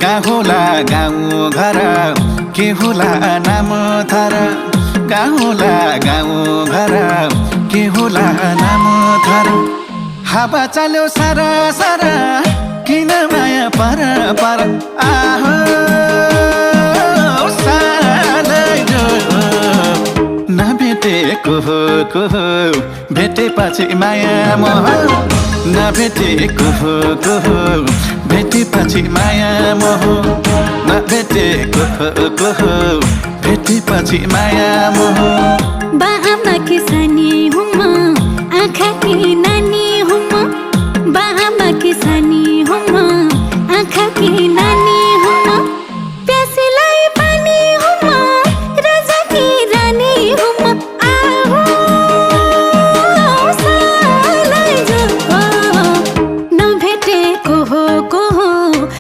कहाँ होला गाउँ घर के होला नाम थर कहाँ होला गाउँ घर के होला नाम थर हावा चल्यो सारा सारा किन माया पर पर आहो सालैजो नभेटेको को भेटेपछि माया मोह नभेटेको को भेटेपछि माया मोह नभेटेको को भेटेपछि माया मोह बा आमा किसानी हुम आँखा किना